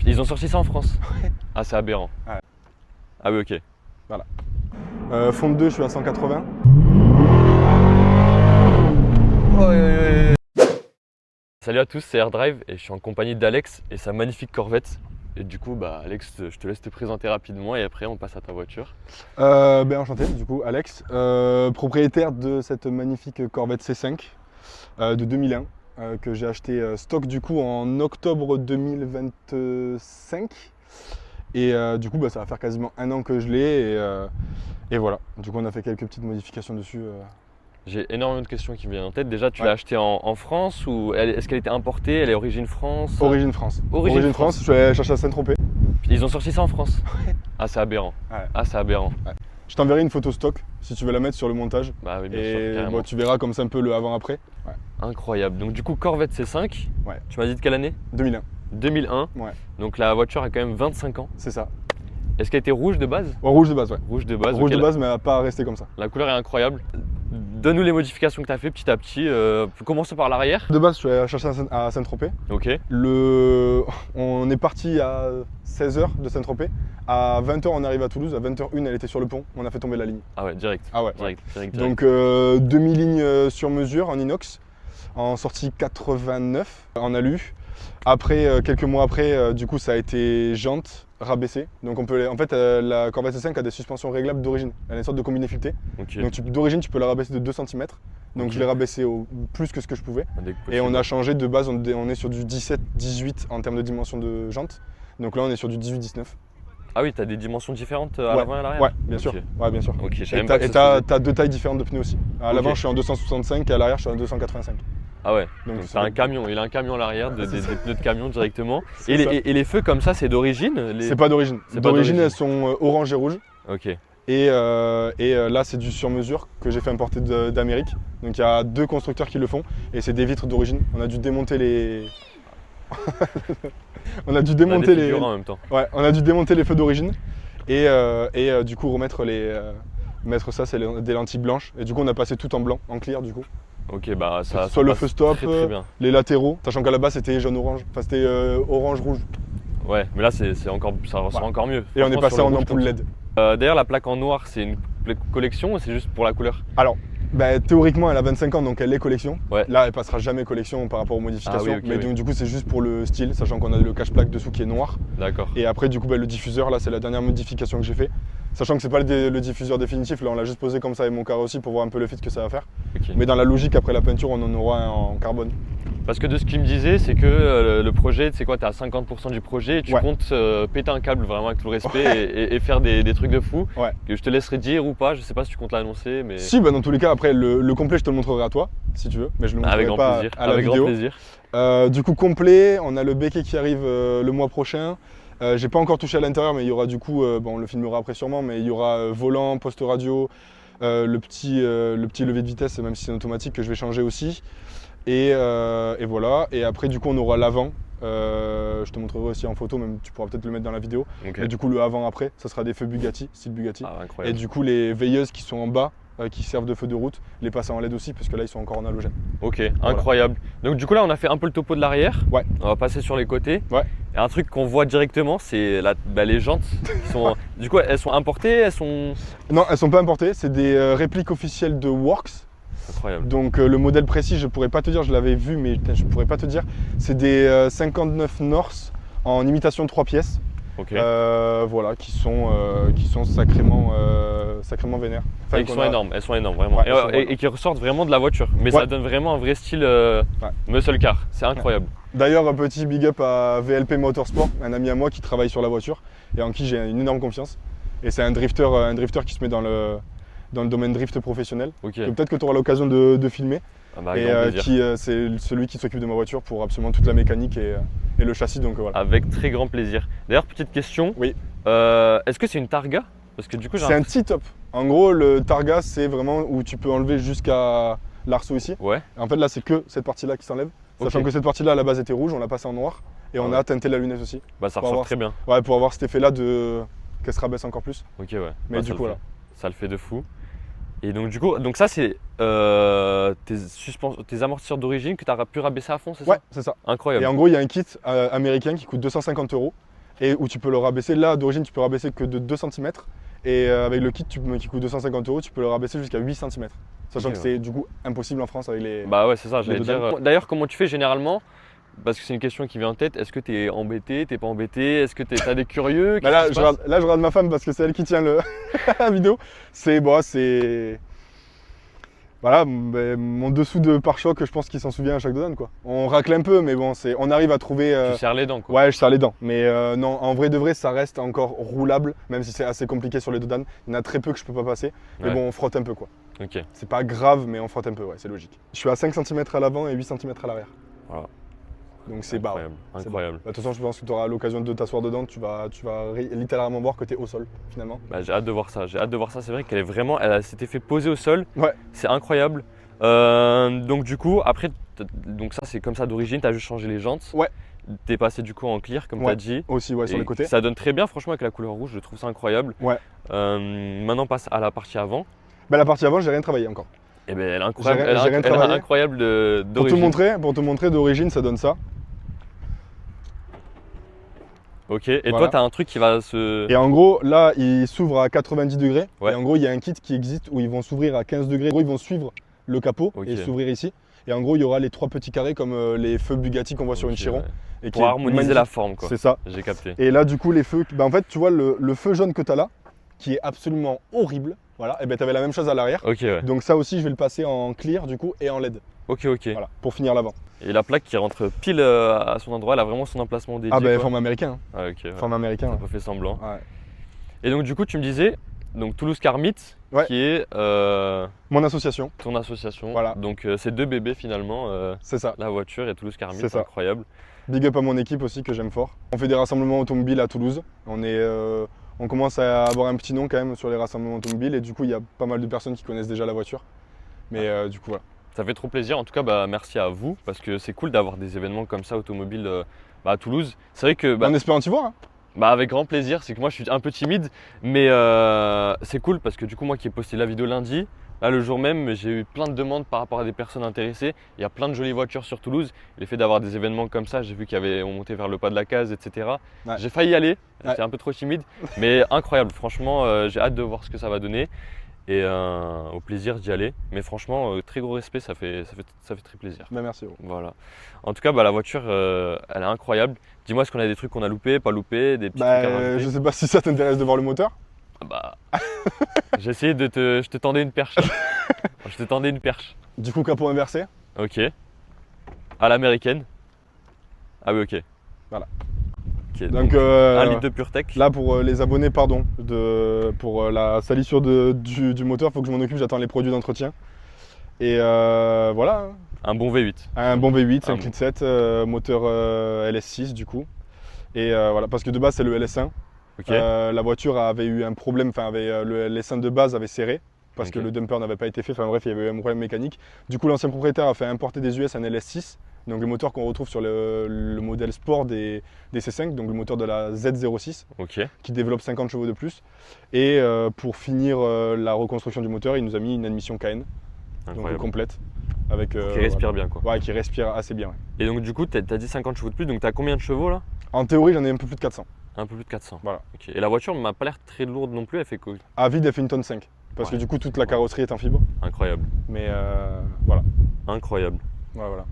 Ils ont sorti ça en France? Ouais. Ah, c'est aberrant. Ouais. Ah oui, ok. Voilà. Fond 2, je suis à 180. Salut à tous, c'est AirDrive et je suis en compagnie d'Alex et sa magnifique Corvette. Et du coup, Alex, je te laisse te présenter rapidement et après on passe à ta voiture. Enchanté, du coup, Alex, propriétaire de cette magnifique Corvette C5 de 2001 que j'ai acheté stock du coup en octobre 2025. Et du coup, ça va faire quasiment un an que je l'ai et voilà. Du coup, on a fait quelques petites modifications dessus. J'ai énormément de questions qui me viennent en tête. Déjà, tu Ouais. l'as acheté en France ou est-ce qu'elle était importée? Elle est origine France? Origine France. Origine France. Je suis allé chercher à Saint-Tropez. Ils ont sorti ça en France? Ouais. Ah, c'est aberrant. Ouais. Ah, c'est aberrant. Ouais. Je t'enverrai une photo stock si tu veux la mettre sur le montage. Bah oui, bien sûr, Et carrément. tu verras comme ça un peu le avant-après. Ouais. Incroyable. Donc du coup, Corvette C5, Ouais. tu m'as dit de quelle année? 2001. 2001. Ouais. Donc la voiture a quand même 25 ans. C'est ça. Est-ce qu'elle était rouge de base? Bon, rouge de base, ouais. Rouge de base. Rouge ok, de base, mais elle va pas rester comme ça. La couleur est incroyable. Donne-nous les modifications que tu as fait petit à petit. Commençons par l'arrière. De base, je suis allé chercher à Saint-Tropez. Ok. On est parti à 16h de Saint-Tropez. À 20h, on arrive à Toulouse. À 20h01, elle était sur le pont. On a fait tomber la ligne. Ah ouais, direct. Ah ouais. Direct. Donc, demi-ligne sur mesure en inox, en sortie 89 en alu. Après, quelques mois après, du coup, ça a été jante rabaissée. Donc, la Corvette C5 a des suspensions réglables d'origine. Elle a une sorte de combiné fileté. Ok. Donc, d'origine, tu peux la rabaisser de 2 cm. Donc, Ok. je l'ai rabaissé plus que ce que je pouvais. Un découpage Et on final. a changé de base, on est sur du 17-18 en termes de dimension de jante. Donc là, on est sur du 18-19. Ah oui, tu as des dimensions différentes à Ouais. l'avant et à l'arrière? Ouais, bien Ok. sûr. Ouais, bien sûr. Ok, je Et savais même pas que tu ça se faisait. as deux tailles différentes de pneus aussi. À l'avant, Ok. je suis en 265 et à l'arrière, je suis en 285. Ah ouais, Donc, donc c'est t'as ça. un camion, il a un camion à l'arrière, C'est des ça. pneus de camion directement. C'est Et ça. les feux comme ça, c'est d'origine? C'est pas d'origine. C'est pas D'origine, d'origine. elles sont orange et rouge. Ok. Et là, c'est du sur-mesure que j'ai fait importer d'Amérique. Donc il y a 2 constructeurs qui le font. Et c'est des vitres d'origine. On a dû démonter les. On a dû On a démonter des les. figurants en même temps. Ouais, on a dû démonter les feux d'origine. Et du coup, remettre mettre ça, c'est des lentilles blanches. Et du coup, on a passé tout en blanc, en clear du coup. Ok, ça Soit le passe feu stop, très bien. les latéraux. Sachant qu'à la base, c'était jaune-orange. Enfin, c'était orange-rouge. Ouais, mais là c'est encore, ça ressort Ouais. encore mieux. Et on est Franchement, passé sur le en rouge ampoule comme ça. LED. D'ailleurs, la plaque en noir, c'est une collection ou c'est juste pour la couleur? Alors, théoriquement, elle a 25 ans, donc elle est collection. Ouais. Là, elle passera jamais collection par rapport aux modifications. Ah oui, ok, mais oui. donc, du coup, c'est juste pour le style, sachant qu'on a le cache-plaque dessous qui est noir. D'accord. Et après, du coup, le diffuseur, là, c'est la dernière modification que j'ai fait. Sachant que c'est pas le diffuseur définitif, là, on l'a juste posé comme ça avec mon carrosserie pour voir un peu le fit que ça va faire. Ok. Mais dans la logique, après la peinture, on en aura un en carbone. Parce que de ce qu'il me disait, c'est que le projet, tu sais quoi, t'es à 50% du projet et tu Ouais. comptes péter un câble vraiment avec tout le respect et faire des trucs de fou. Ouais. Que je te laisserai dire ou pas, je sais pas si tu comptes l'annoncer, mais. Si, dans tous les cas, après, le complet, je te le montrerai à toi, si tu veux. Mais je le montrerai Avec grand pas plaisir. à la Avec vidéo. grand plaisir. Du coup, complet, on a le béquet qui arrive le mois prochain. J'ai pas encore touché à l'intérieur, mais il y aura du coup, on le filmera après sûrement, mais il y aura volant, poste radio, le petit levier de vitesse, même si c'est automatique, que je vais changer aussi. Et voilà. Et après, du coup, on aura l'avant. Je te montrerai aussi en photo, même tu pourras peut-être le mettre dans la vidéo. Ok. Et du coup, le avant-après, ça sera des feux Bugatti, style Bugatti. Ah, Et incroyable. du coup, les veilleuses qui sont en bas, qui servent de feu de route, les passer en LED aussi, parce que là, ils sont encore en halogène. Ok, incroyable. Donc du coup là on a fait un peu le topo de l'arrière. Ouais. On va passer sur les côtés. Ouais. Et un truc qu'on voit directement, c'est les jantes. Qui sont, du coup elles sont importées, elles sont. Non, elles sont pas importées, c'est des répliques officielles de Works. Incroyable. Donc le modèle précis, je pourrais pas te dire, je l'avais vu, mais putain, je pourrais pas te dire. C'est des 59 North en imitation de 3 pièces. Ok. Voilà, qui sont sacrément vénères. Enfin, Elles sont énormes vraiment. Ouais, et, elles sont et qui ressortent vraiment de la voiture. Mais Ouais. ça donne vraiment un vrai style muscle car. C'est incroyable. D'ailleurs, un petit big up à VLP Motorsport, un ami à moi qui travaille sur la voiture et en qui j'ai une énorme confiance. Et c'est un drifter qui se met dans le domaine drift professionnel. Ok. Que peut-être que tu auras l'occasion de filmer. Ah bah, avec Et grand plaisir. c'est celui qui s'occupe de ma voiture pour absolument toute la mécanique et le châssis. Donc voilà. Avec très grand plaisir. D'ailleurs petite question. Oui. Est-ce que c'est une Targa? Parce que du coup j'ai C'est un T-top. En gros, le Targa, c'est vraiment où tu peux enlever jusqu'à l'arceau ici. Ouais. En fait, là, c'est que cette partie-là qui s'enlève. Sachant Ok. que cette partie-là, à la base, était rouge, on l'a passée en noir. Et on ouais. a teinté la lunette aussi. Bah ça Pour ressort avoir- très bien. Ouais, pour avoir cet effet-là qu'elle se rabaisse encore plus. Ok ouais. Mais Bah, du ça coup, le voilà. fait. Ça le fait de fou. Et donc du coup, ça c'est tes amortisseurs d'origine que tu as pu rabaisser à fond, c'est Ouais, ça? c'est ça. Incroyable. Et en gros, il y a un kit américain qui coûte 250 €. et où tu peux le rabaisser. Là, d'origine, tu peux rabaisser que de 2 cm. Et avec le kit qui coûte 250 €, tu peux le rabaisser jusqu'à 8 cm. Sachant Ok, que c'est du coup impossible en France avec les. Bah ouais, c'est ça, Les j'allais dodanes. dire. D'ailleurs, comment tu fais généralement? Parce que c'est une question qui vient en tête. Est-ce que t'es embêté, t'es pas embêté? Est-ce que t'as des curieux? Bah Qu'est-ce là, qui se passe? là, je regarde ma femme parce que c'est elle qui tient la vidéo. C'est bon, c'est. Voilà, mon dessous de pare-choc, je pense qu'il s'en souvient à chaque dodane quoi. On racle un peu, mais bon, on arrive à trouver. Tu serres les dents, quoi. Ouais, je serre les dents. Mais non, en vrai de vrai, ça reste encore roulable, même si c'est assez compliqué sur les dodanes. Il y en a très peu que je peux pas passer. Mais Ouais. bon, on frotte un peu quoi. Ok. C'est pas grave, mais on frotte un peu, ouais, c'est logique. Je suis à 5 cm à l'avant et 8 cm à l'arrière. Voilà. Donc c'est bas. Ouais. Incroyable. C'est Incroyable. De toute façon, je pense que tu auras l'occasion de t'asseoir dedans, tu vas littéralement voir que tu es au sol finalement. Bah, j'ai hâte de voir ça. J'ai hâte de voir ça. C'est vrai qu'elle est vraiment. Elle s'était fait poser au sol. Ouais. C'est incroyable. Donc du coup, après, donc ça c'est comme ça d'origine. T'as juste changé les jantes. Ouais. T'es passé du coup en clear, comme Ouais. t'as dit. Aussi, ouais, sur Et les côtés. ça donne très bien, franchement, avec la couleur rouge. Je trouve ça incroyable. Ouais. Maintenant, on passe à la partie avant. Bah, la partie avant, j'ai rien travaillé encore. Et ben, elle est incroyable. J'ai rien Elle est travaillé. incroyable Pour te d'origine. montrer d'origine, ça donne ça. Ok. Et Voilà. toi, t'as un truc qui va se. Et en gros, là, il s'ouvre à 90 degrés. Ouais. Et en gros, il y a un kit qui existe où ils vont s'ouvrir à 15 degrés. En gros, ils vont suivre le capot Ok. et s'ouvrir ici. Et en gros, il y aura les 3 petits carrés comme les feux Bugatti qu'on voit sur une Ok, Chiron. ouais. Et qui Pour est harmoniser magnifique. la forme, quoi. C'est ça. J'ai capté. Et là, du coup, les feux, bah, en fait, tu vois, le feu jaune que tu as là, qui est absolument horrible, voilà, et ben tu avais la même chose à l'arrière. Ok, ouais. Donc ça aussi, je vais le passer en clear, du coup, et en LED, Ok, ok. voilà, pour finir l'avant. Et la plaque qui rentre pile à son endroit, elle a vraiment son emplacement dédié. Ah ben, quoi. format américain, hein. Ah, ok. Ouais. Format américain. T'as pas fait semblant. Ouais. Et donc, du coup, tu me disais, donc Toulouse Carmit, Ouais. qui est Mon association, ton association. Voilà. Donc, c'est 2 bébés finalement, c'est ça. la voiture et Toulouse Carmit, C'est c'est ça. incroyable. Big up à mon équipe aussi, que j'aime fort. On fait des rassemblements automobiles à Toulouse. On commence à avoir un petit nom quand même sur les rassemblements automobiles, et du coup, il y a pas mal de personnes qui connaissent déjà la voiture. Mais du coup, voilà. Ça fait trop plaisir. En tout cas, bah, merci à vous parce que c'est cool d'avoir des événements comme ça automobiles à Toulouse. C'est vrai que En espérant t'y voir, hein. bah, avec grand plaisir. C'est que moi, je suis un peu timide, mais c'est cool parce que du coup, moi qui ai posté la vidéo lundi, là le jour même, j'ai eu plein de demandes par rapport à des personnes intéressées. Il y a plein de jolies voitures sur Toulouse. Et le fait d'avoir des événements comme ça, j'ai vu on montait vers le pas de la case, etc. Ouais. J'ai failli y aller. Ouais. J'étais un peu trop timide, mais incroyable. Franchement, j'ai hâte de voir ce que ça va donner. Et au plaisir d'y aller. Mais franchement, très gros respect, ça fait très plaisir. Ben, merci. Gros. Voilà. En tout cas, bah, la voiture, elle est incroyable. Dis-moi, est-ce qu'on a des trucs qu'on a loupés, pas loupés, des petits trucs à Bah, rajouter? je sais pas si ça t'intéresse de voir le moteur. Ah bah, j'ai essayé je te tendais une perche. Je te tendais une perche. Du coup, capot inversé. Ok. À l'américaine. Ah oui, ok. Voilà. Ok, Donc, 1 litre de PureTech. là, pour les abonnés, pardon, pour la salissure du moteur, il faut que je m'en occupe, j'attends les produits d'entretien. Et voilà, Un bon V8. un bon V8, Un 5 litres 7, moteur LS6 du coup. Et voilà, parce que de base c'est le LS1. Ok. La voiture avait eu un problème, le LS1 de base avait serré parce que Ok. le dumper n'avait pas été fait, enfin bref, il y avait eu un problème mécanique. Du coup, l'ancien propriétaire a fait importer des US un LS6, donc le moteur qu'on retrouve sur le modèle sport des C5, donc le moteur de la Z06 Ok. qui développe 50 chevaux de plus. Et pour finir la reconstruction du moteur, il nous a mis une admission KN, donc Incroyable. complète. Avec, Qui respire bien, quoi. Ouais, qui respire assez bien. Ouais. Et donc, du coup, t'as dit 50 chevaux de plus. Donc, t'as combien de chevaux là? En théorie, j'en ai un peu plus de 400. Un peu plus de 400. Voilà. Ok. Et la voiture m'a pas l'air très lourde non plus. Elle fait quoi? À vide, elle fait une tonne 5. Parce que Ouais. du coup, toute la carrosserie est en fibre. Incroyable. Mais voilà. Incroyable. Ouais, voilà.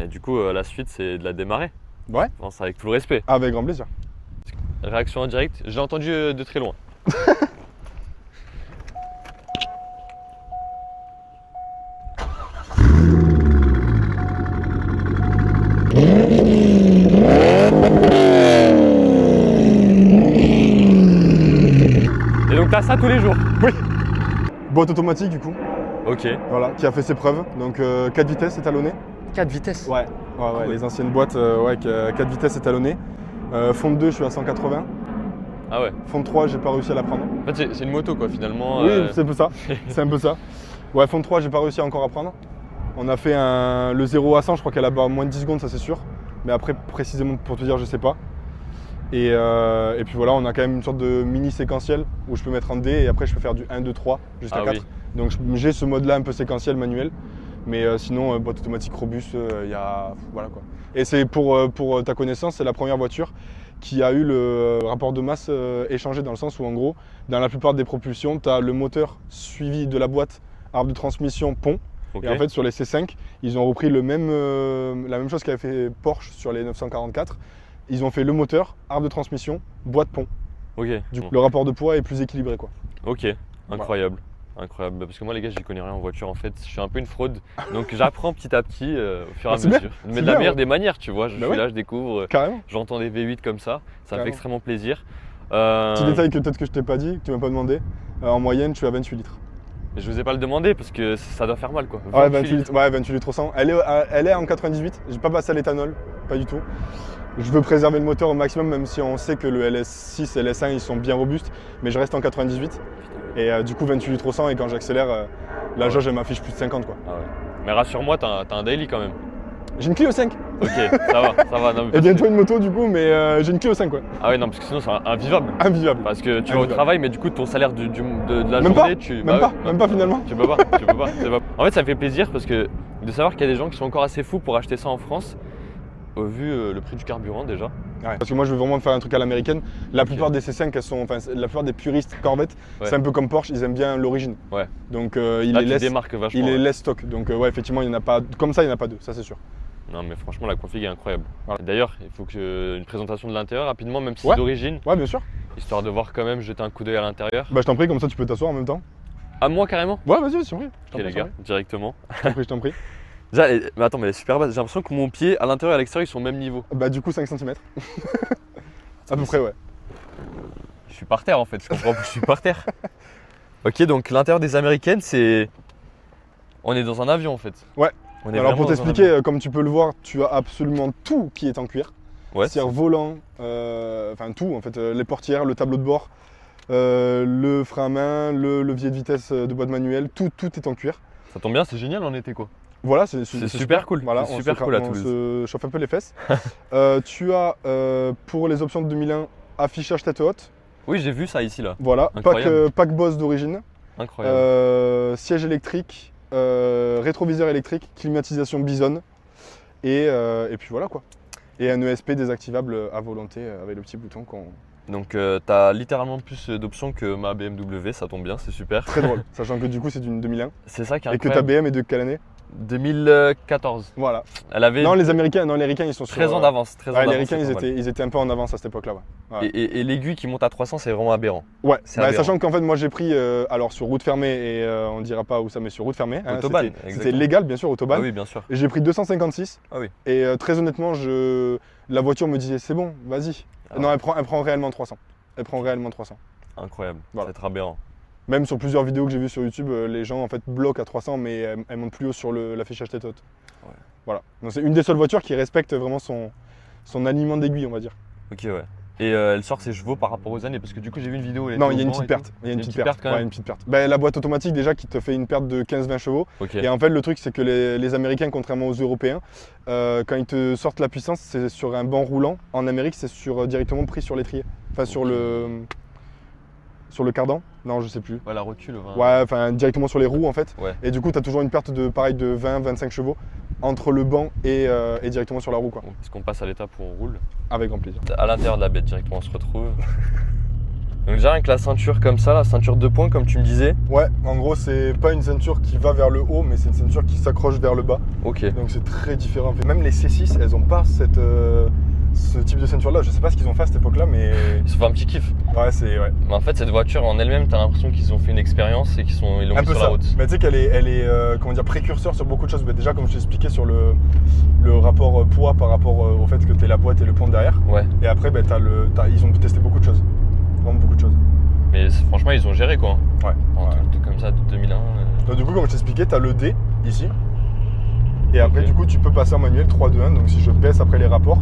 Et du coup, la suite, c'est de la démarrer. Ouais, Je pense avec tout le respect. avec grand plaisir. Réaction en direct. J'ai entendu de très loin. Et donc, t'as ça tous les jours? Oui. Boîte automatique du coup, Ok. voilà, qui a fait ses preuves. Donc 4 vitesses étalonnées. 4 vitesses? Ouais, ouais. les anciennes boîtes, 4 vitesses étalonnées. Fond 2, je suis à 180. Ah ouais. Fond 3, j'ai pas réussi à la prendre. En fait, c'est une moto quoi finalement. Oui, c'est un peu ça. C'est un peu ça. Ouais, fond 3, j'ai pas réussi encore à prendre. On a fait le 0 à 100, je crois qu'elle a moins de 10 secondes, ça c'est sûr. Mais après, précisément pour te dire, je sais pas. Et puis voilà, on a quand même une sorte de mini séquentiel où je peux mettre en D et après je peux faire du 1, 2, 3 jusqu'à Ah 4. oui. Donc j'ai ce mode là un peu séquentiel manuel. Mais sinon, boîte automatique robuste, il y a. Voilà quoi. Et c'est pour ta connaissance, c'est la première voiture qui a eu le rapport de masse échangé dans le sens où en gros, dans la plupart des propulsions, tu as le moteur suivi de la boîte, arbre de transmission, pont. Ok. Et en fait sur les C5, ils ont repris la même chose qu'avait fait Porsche sur les 944. Ils ont fait le moteur, arbre de transmission, boîte, pont. Ok. Du coup, Bon. le rapport de poids est plus équilibré quoi. Ok. Incroyable. Incroyable. Bah, parce que moi, les gars, j'y connais rien en voiture. En fait, je suis un peu une fraude. Donc, j'apprends petit à petit au fur et à C'est bien, mesure. c'est Mais de bien, la meilleure ouais. des manières, tu vois. Je Bah suis ouais. là, je découvre. Carrément. J'entends des V8 comme ça. Ça me fait Carrément. extrêmement plaisir. Petit détail que peut-être que je t'ai pas dit, que tu m'as pas demandé. En moyenne, tu as 28 litres. Mais je vous ai pas le demandé parce que ça doit faire mal, quoi. Ouais, 28 28 litres, ouais, 28 litres au 100. Elle est en 98. J'ai pas passé à l'éthanol, pas du tout. Je veux préserver le moteur au maximum, même si on sait que le LS6 et LS1 ils sont bien robustes, mais je reste en 98. Et du coup 28 litres au 100 et quand j'accélère, la Ouais. jauge elle m'affiche plus de 50 quoi. Ah ouais. Mais rassure-moi, t'as un daily quand même. J'ai une Clio 5 Ok, ça va, ça va. Non, mais et parce bientôt que- une moto du coup, mais j'ai une Clio 5 quoi. Ah ouais, non, parce que sinon c'est invivable. Invivable. Parce que tu vas au Invivable. travail, mais du coup ton salaire de la Même journée, pas, tu. même bah pas, ouais, même pas finalement. Tu peux pas, tu peux pas, c'est pas. En fait, ça me fait plaisir parce que de savoir qu'il y a des gens qui sont encore assez fous pour acheter ça en France, vu le prix du carburant déjà. Ouais. Parce que moi je veux vraiment faire un truc à l'américaine. La Ok. plupart des C5, la plupart des puristes Corvette, Ouais. c'est un peu comme Porsche, ils aiment bien l'origine. Ouais. Donc il Là, les tu laisse. démarques vachement. Il les ouais. laisse stock, donc ouais effectivement il n'y en a pas, comme ça il n'y en a pas deux, ça c'est sûr. Non, mais franchement, la config est incroyable. Voilà. D'ailleurs, il faut que une présentation de l'intérieur rapidement, même si Ouais. c'est d'origine, Ouais bien sûr. histoire de voir quand même, jeter un coup d'œil à l'intérieur. Bah je t'en prie, comme ça tu peux t'asseoir en même temps. À moi carrément. Ouais vas-y, s'il te plaît. Ok les gars, directement. Je t'en prie, je t'en prie. Déjà, mais attends, mais elle est super basse. J'ai l'impression que mon pied à l'intérieur et à l'extérieur ils sont au même niveau. Bah du coup 5 cm. À peu près ouais. Je suis par terre en fait. Je comprends pas, je suis par terre. Ok, donc l'intérieur des américaines, c'est. On est dans un avion en fait. Ouais. On est Alors pour vraiment dans un t'expliquer, avion. comme tu peux le voir, tu as absolument tout qui est en cuir. Ouais. C'est-à-dire volant, enfin tout en fait, les portières, le tableau de bord, le frein à main, le levier de vitesse de boîte manuelle, tout est en cuir. Ça tombe bien, c'est génial en été quoi. Voilà, c'est super cool. Voilà, C'est on super se, cool à on Toulouse. se chauffe un peu les fesses. Tu as pour les options de 2001 affichage tête haute, Oui, j'ai vu ça ici là. voilà, Incroyable. pack Boss d'origine, Incroyable. siège électrique, rétroviseur électrique, climatisation Bison et puis voilà quoi. Et un ESP désactivable à volonté avec le petit bouton qu'on. Donc t'as littéralement plus d'options que ma BMW, ça tombe bien, c'est super. Très drôle, sachant que du coup c'est d'une 2001 C'est ça qui est et que ta incroyable. BM est de quelle année? 2014. Voilà. Elle avait Non, les Américains ils sont sur 13 ans d'avance. 13 ans Ouais, les d'avance, Américains c'est pas mal. ils étaient un peu en avance à cette époque-là. Ouais. Et l'aiguille qui monte à 300, c'est vraiment aberrant. Ouais, C'est bah, aberrant. sachant qu'en fait moi j'ai pris alors sur route fermée et on dira pas où ça mais sur route fermée. hein, Autobahn, c'était exactement. légal bien sûr, autobahn. Ah oui, bien sûr. Et j'ai pris 256 Ah oui. et très honnêtement la voiture me disait c'est bon, vas-y. Ah. Non, elle prend réellement 300. Elle prend réellement 300. Incroyable. Voilà. C'est aberrant. Même sur plusieurs vidéos que j'ai vues sur YouTube, les gens en fait bloquent à 300 mais elles montent plus haut sur l'affichage tête haute. Ouais. Voilà. Donc c'est une des seules voitures qui respecte vraiment son alignement d'aiguille on va dire. Ok, ouais. Et elle sort ses chevaux par rapport aux années parce que du coup j'ai vu une vidéo. où elle Non, était il y a au une vent petite et perte. tout. Il y a une petite perte quand ouais, même. une petite perte. Bah, la boîte automatique déjà qui te fait une perte de 15-20 chevaux. Ok. Et en fait, le truc, c'est que les Américains, contrairement aux Européens, quand ils te sortent la puissance, c'est sur un banc roulant. En Amérique, c'est directement pris sur l'étrier. Enfin, sur le cardan. Non, je sais plus. Ouais, la rotule. Ouais, enfin, directement sur les roues, en fait. Ouais. Et du coup, tu as toujours une perte de 20-25 chevaux entre le banc et directement sur la roue, quoi. Bon, est-ce qu'on passe à l'étape où on roule? Avec grand plaisir. À l'intérieur de la bête directement on se retrouve. Donc déjà avec la ceinture comme ça, la ceinture 2 points comme tu me disais. Ouais, en gros, c'est pas une ceinture qui va vers le haut, mais c'est une ceinture qui s'accroche vers le bas. Ok. Donc c'est très différent. Même les C6, elles ont pas ce type de ceinture là. Je sais pas ce qu'ils ont fait à cette époque là, mais Ils se font un petit kiff. ouais, ouais. Mais en fait cette voiture en elle-même, t'as l'impression qu'ils ont fait une expérience et ils l'ont Un mis peu sur ça. la route. Mais tu sais qu'elle est comment dire, précurseur sur beaucoup de choses. Mais déjà, comme je t'expliquais sur le rapport poids par rapport au fait que tu la boîte et le pont derrière. Ouais. Et après, ils ont testé beaucoup de choses. Vraiment beaucoup de choses. Mais franchement ils ont géré quoi. Ouais. Un Ouais. truc comme ça de 2001. Donc, du coup, comme je t'expliquais, tu as le D ici. Et après, Ok. du coup, tu peux passer en manuel 3-2-1. Donc si je baisse après les rapports,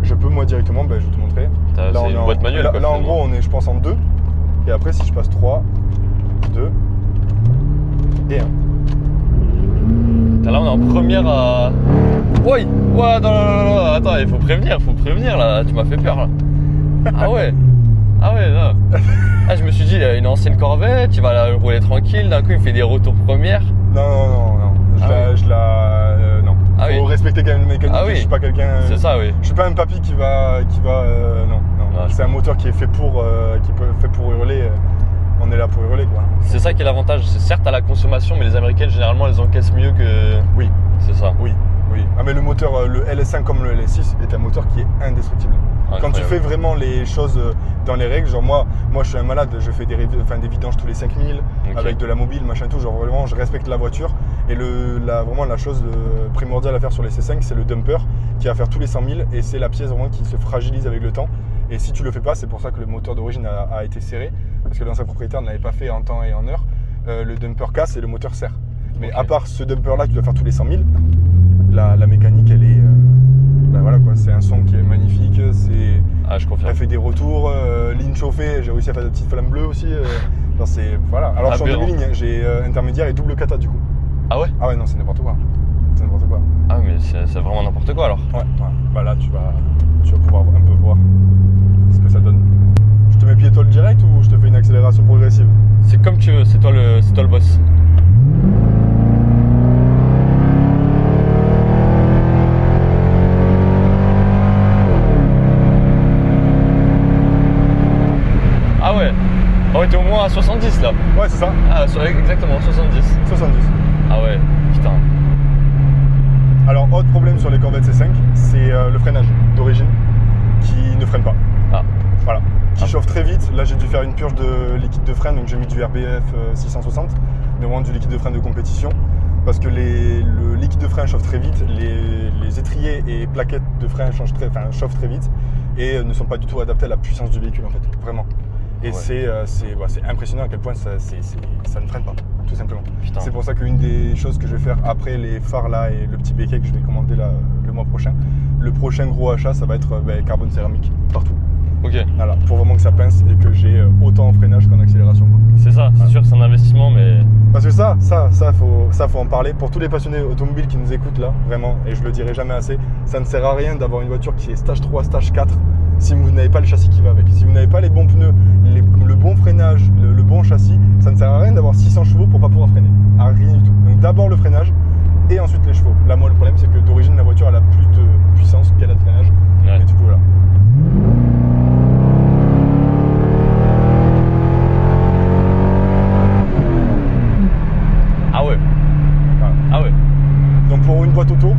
je peux moi directement, je vais te montrer. C'est on est une boîte manuelle. Là, quoi, là, en finalement. gros, on est, je pense, en 2. Et après, si je passe 3, 2 et 1. Là on est en première à. Oui. Ouais, non, attends, il faut prévenir là, tu m'as fait peur là. Ah ouais. Ah ouais, non. Ah, je me suis dit, il a une ancienne Corvette, il va la rouler tranquille, d'un coup il fait des retours première. Non. Ah Non. Ah Faut oui. respecter quand même le mécanique. Ah oui. Je suis pas quelqu'un. C'est ça, oui. Je suis pas un papy qui va. Non. moteur qui est fait pour, hurler, on est là pour hurler quoi. C'est ça qui est l'avantage, c'est certes à la consommation, mais les américaines généralement elles encaissent mieux que. Oui. C'est ça. Oui. Ah mais le moteur, le LS5 comme le LS6 est un moteur qui est indestructible. Incroyable. Quand tu fais vraiment les choses dans les règles, genre moi je suis un malade, je fais des vidanges tous les 5000 avec de la mobile, machin tout, genre vraiment je respecte la voiture. Et vraiment la chose primordiale à faire sur les C5, c'est le dumper qui va faire tous les 100 000 et c'est la pièce vraiment qui se fragilise avec le temps. Et si tu le fais pas, c'est pour ça que le moteur d'origine a été serré, parce que l'ancien propriétaire ne l'avait pas fait en temps et en heure. Le dumper casse et le moteur serre. Mais à part ce dumper là que tu dois faire tous les 100 000, la mécanique elle est... voilà quoi, c'est un son qui est magnifique, je confirme. elle fait des retours, ligne chauffée, j'ai réussi à faire des petites flammes bleues aussi. Voilà. Alors je suis en demi-ligne, j'ai intermédiaire et double kata du coup. Ah ouais? Ah ouais non c'est n'importe quoi. C'est n'importe quoi. Ah mais c'est vraiment n'importe quoi alors. Ouais. Bah là tu vas pouvoir un peu voir ce que ça donne. Je te mets piétole direct ou je te fais une accélération progressive? C'est comme tu veux, c'est toi le boss. Ah ouais, on était au moins à 70 là. Ouais c'est ça. Ah exactement, 70. 70. Ah ouais, putain. Alors autre problème sur les Corvette C5, c'est le freinage d'origine qui ne freine pas. Ah. Voilà. Qui chauffe très vite. Là j'ai dû faire une purge de liquide de frein, donc j'ai mis du RBF 660, mais vraiment du liquide de frein de compétition. Parce que le liquide de frein chauffe très vite, les étriers et plaquettes de frein chauffent très vite et ne sont pas du tout adaptés à la puissance du véhicule en fait, vraiment. Et ouais. c'est impressionnant à quel point ça ne freine pas, tout simplement. Putain. C'est pour ça qu'une des choses que je vais faire après les phares là et le petit béquet que je vais commander là, le mois prochain, le prochain gros achat ça va être carbone céramique partout. Ok. Voilà, pour vraiment que ça pince et que j'ai autant en freinage qu'en accélération. Quoi. C'est ça, c'est sûr que c'est un investissement mais... Parce que ça faut en parler. Pour tous les passionnés automobiles qui nous écoutent là, vraiment, et je le dirai jamais assez, ça ne sert à rien d'avoir une voiture qui est stage 3, stage 4 si vous n'avez pas le châssis qui va avec. Si vous n'avez pas les bons pneus, le bon freinage, le bon châssis, ça ne sert à rien d'avoir 600 chevaux pour pas pouvoir freiner. À rien du tout. Donc d'abord le freinage et ensuite les chevaux. Là moi le problème c'est que d'origine la voiture elle a plus de puissance qu'elle a de freinage. Ouais. Et du coup voilà. Ah ouais. Voilà. Ah ouais. Donc pour une boîte auto,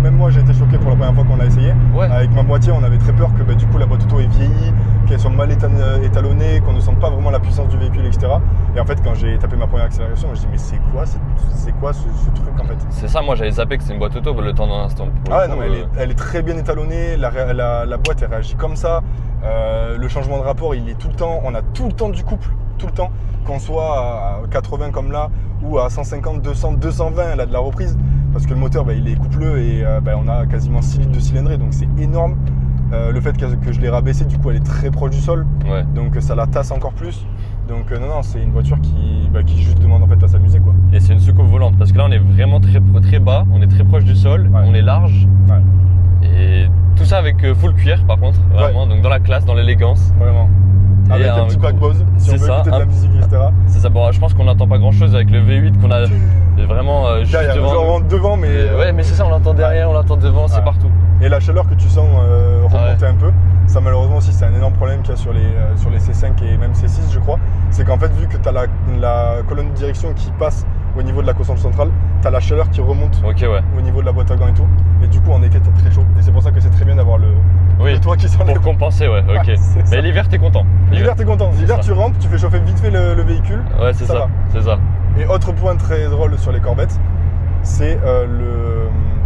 même moi j'ai été choqué pour la première fois qu'on l'a essayé. Ouais. Avec ma moitié, on avait très peur que du coup la boîte auto est vieillie, qu'elle soit mal étalonnée, qu'on ne sente pas vraiment la puissance du véhicule, etc. Et en fait, quand j'ai tapé ma première accélération, je me suis dit mais c'est quoi ce truc en fait? C'est ça, moi j'avais zappé que c'est une boîte auto le temps d'un instant. Ah ouais, non mais elle est très bien étalonnée, la boîte elle réagit comme ça. Le changement de rapport il est tout le temps, on a tout le temps du couple, tout le temps. Qu'on soit à 80 comme là ou à 150, 200, 220 elle a de la reprise. Parce que le moteur il est coupleux et on a quasiment 6 litres de cylindrée donc c'est énorme. Le fait que je l'ai rabaissé du coup elle est très proche du sol, ouais. Donc ça la tasse encore plus. Donc non c'est une voiture qui juste demande en fait à s'amuser quoi. Et c'est une soucoupe volante parce que là on est vraiment très bas, on est très proche du sol, ouais. On est large. Ouais. Et tout ça avec full cuir par contre, vraiment, ouais. Donc dans la classe, dans l'élégance. Vraiment. Avec un petit pack Bose, si on veut écouter de la musique, etc. C'est ça, bon, je pense qu'on n'entend pas grand chose avec le V8 qu'on a vraiment juste derrière, devant. Genre devant, mais. Ouais, mais c'est ça, on l'entend derrière, on l'entend devant, c'est partout. Et la chaleur que tu sens remonter un peu, ça malheureusement aussi c'est un énorme problème qu'il y a sur les C5 et même C6 je crois, c'est qu'en fait vu que tu as la colonne de direction qui passe au niveau de la console centrale, tu as la chaleur qui remonte au niveau de la boîte à gants et tout, et du coup en été t'as très chaud, et c'est pour ça que c'est très bien d'avoir le toit qui s'enlève. Pour compenser, ouais, ok. Mais l'hiver t'es content. L'hiver t'es content, l'hiver tu rentres, tu fais chauffer vite fait le véhicule, ouais c'est ça, c'est ça. Et autre point très drôle sur les Corvettes, c'est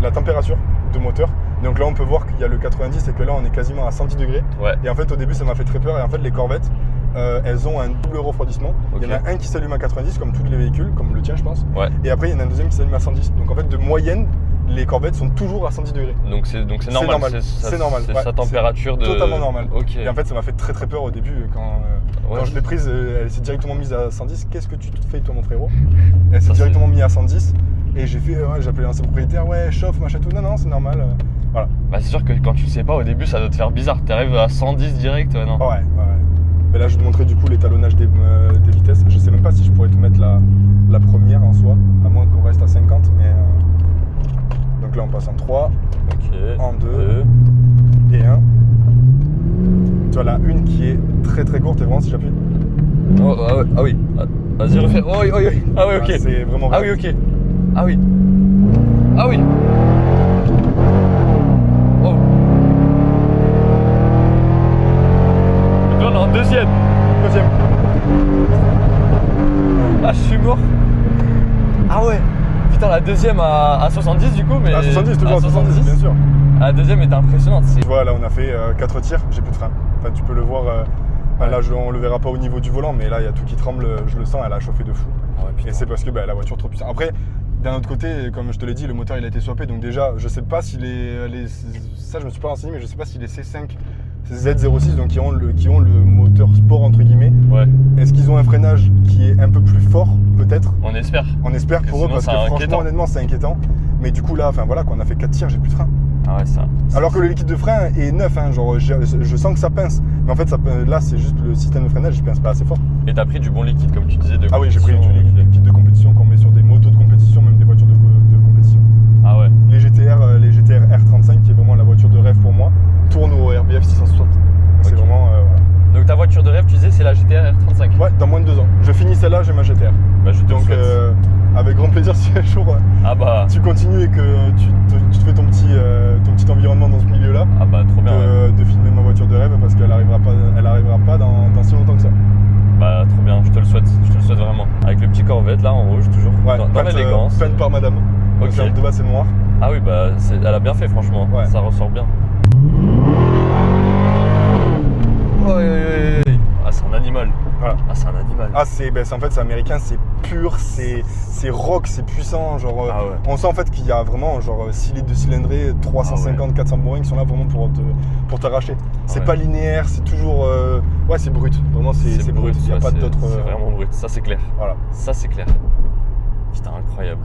la température de moteur. Donc là on peut voir qu'il y a le 90 et que là on est quasiment à 110 degrés. Ouais. Et en fait au début ça m'a fait très peur et en fait les Corvettes elles ont un double refroidissement. Okay. Il y en a un qui s'allume à 90 comme tous les véhicules, comme le tien je pense. Ouais. Et après il y en a un deuxième qui s'allume à 110. Donc en fait de moyenne les Corvettes sont toujours à 110 degrés. Donc c'est normal. C'est normal. C'est sa température de... Totalement normal. Okay. Et en fait ça m'a fait très peur au début quand je l'ai prise, elle s'est directement mise à 110. Qu'est-ce que tu te fais toi mon frérot? Elle s'est directement mise à 110 et j'ai fait, j'ai appelé l'ancien propriétaire, ouais chauffe machin tout. Non c'est normal. Voilà. Bah c'est sûr que quand tu sais pas au début ça doit te faire bizarre. T'arrives à 110 direct, non? Ouais. Mais là je vais te montrer du coup l'étalonnage des vitesses. Je sais même pas si je pourrais te mettre la première en soi, à moins qu'on reste à 50. Mais donc là on passe en 3, ok. En 2 et 1. Tu vois la une qui est très très courte et vraiment si j'appuie. Oh, ah oui. Ah, vas-y, refais. Oh, oui, oui, oui. Ah oui, ok. C'est vraiment Ah vrai. oui, ok. Ah oui. Ah oui. Oh. Donc là, on est en deuxième. Deuxième. Ah, je suis mort. Ah ouais. Putain, la deuxième à 70 du coup, mais. À 70, toujours à 70, bien sûr. La deuxième était impressionnante. Tu vois, là on a fait 4 tirs, j'ai plus de frein. Enfin, tu peux le voir, là on le verra pas au niveau du volant, mais là il y a tout qui tremble, je le sens, elle a chauffé de fou. Ah ouais, putain. Et c'est parce que la voiture est trop puissante. Après, d'un autre côté, comme je te l'ai dit, le moteur il a été swappé, donc déjà je sais pas si ça je me suis pas renseigné, mais je sais pas si les C5, ces Z06, donc qui ont le moteur sport entre guillemets, Ouais, est-ce qu'ils ont un freinage qui est un peu plus fort, peut-être? on espère. On espère pour eux Sinon, parce que c'est franchement inquiétant. honnêtement c'est inquiétant. Mais du coup là, enfin voilà, qu'on a fait 4 tirs, j'ai plus de frein. Ah ouais, ça. Alors que le liquide de frein est neuf, hein, genre je sens que ça pince. Mais en fait là c'est juste le système de freinage, il pince pas assez fort. Et t'as pris du bon liquide, comme tu disais, de Ah oui, j'ai pris compétition, du liquide de compétition qu'on met sur des motos de compétition, même des voitures de compétition. Ah ouais. Les GTR R35, qui est vraiment la voiture de rêve pour moi, tournent au RBF 660. C'est Ok. vraiment voilà. Donc ta voiture de rêve, tu disais, c'est la GTR R35. Ouais, dans moins de 2 ans. Je finis celle-là, j'ai ma GTR. Bah, je te le Donc souhaite. avec grand plaisir si un jour Ah bah, tu continues et que tu te fais ton petit environnement dans ce milieu-là, ah bah, trop bien. Ouais. de filmer ma voiture de rêve parce qu'elle arrivera pas dans si longtemps que ça. Bah, trop bien, je te le souhaite vraiment. Avec le petit Corvette là en rouge, toujours Ouais, dans l'élégance. peinte par madame. Ok. Donc, de base c'est noir. Ah oui, bah, elle a bien fait, franchement. Ouais. Ça ressort bien. Ah, c'est un animal. Voilà. Ah, c'est un animal. Ah en fait c'est américain, c'est pur, c'est rock, c'est puissant, genre Ah ouais. on sent en fait qu'il y a vraiment genre 6 litres de cylindrée, 350, 400 bourrings qui sont là vraiment pour t'arracher. C'est ouais. pas linéaire, c'est toujours ouais, c'est brut. Vraiment c'est brut, il y a ouais, pas d'autre C'est vraiment brut, ça c'est clair. voilà. Ça c'est clair. Putain, incroyable.